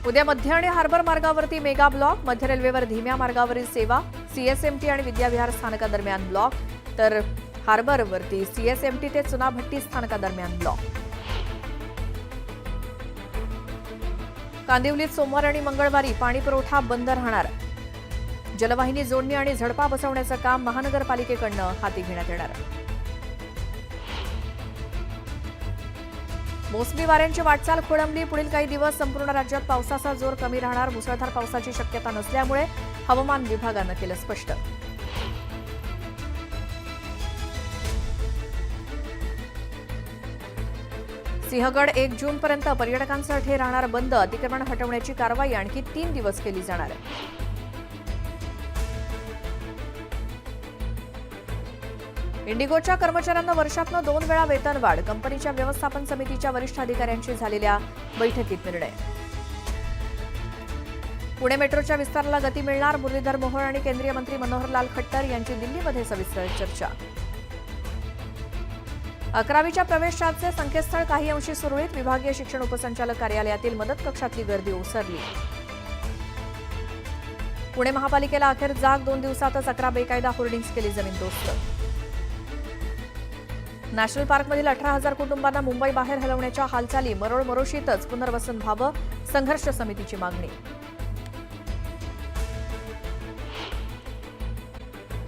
उद्या मध्य आणि हार्बर मार्गावरती मेगा ब्लॉक. मध्य रेल्वेवर धीम्या मार्गावरील सेवा, सीएसएमटी आणि विद्याविहार स्थानकादरम्यान ब्लॉक, तर हार्बरवरती सीएसएमटी ते चुनाभट्टी स्थानकादरम्यान ब्लॉक. कांदिवलीत सोमवार आणि मंगळवारी पाणीपुरवठा बंद राहणार. जलवाहिनी जोडणी आणि झडपा बसवण्याचं काम महानगरपालिकेकडून हाती घेण्यात येणार. मोसमी वाऱ्यांची वाटचाल खोळंबली. पुढील काही दिवस संपूर्ण राज्यात पावसाचा जोर कमी राहणार. मुसळधार पावसाची शक्यता नसल्यामुळे हवामान विभागानं केलं स्पष्ट. सिंहगड 1 जूनपर्यंत पर्यटकांसाठी राहणार बंद. अतिक्रमण हटवण्याची कारवाई आणखी 3 दिवस केली जाणार आहे. इंडिगोच्या कर्मचाऱ्यांना वर्षातनं 2 वेळा वेतनवाढ. कंपनीच्या व्यवस्थापन समितीच्या वरिष्ठ अधिकाऱ्यांशी झालेल्या बैठकीत निर्णय. पुणे मेट्रोच्या विस्ताराला गती मिळणार. मुरलीधर मोहोळ आणि केंद्रीय मंत्री मनोहरलाल खट्टर यांची दिल्लीमध्ये सविस्तर चर्चा. 11वीच्या प्रवेशाचे संकेतस्थळ काही अंशी सुरळीत. विभागीय शिक्षण उपसंचालक कार्यालयातील मदत कक्षातली गर्दी ओसरली. पुणे महापालिकेला अखेर जाग. 2 दिवसातच 11 बेकायदा होर्डिंग्स केली जमीनदोस्त. नॅशनल पार्कमधील 18,000 कुटुंबांना मुंबई बाहेर हलवण्याच्या हालचाली. मरोळमरोशीतच पुनर्वसन व्हावं, संघर्ष समितीची मागणी.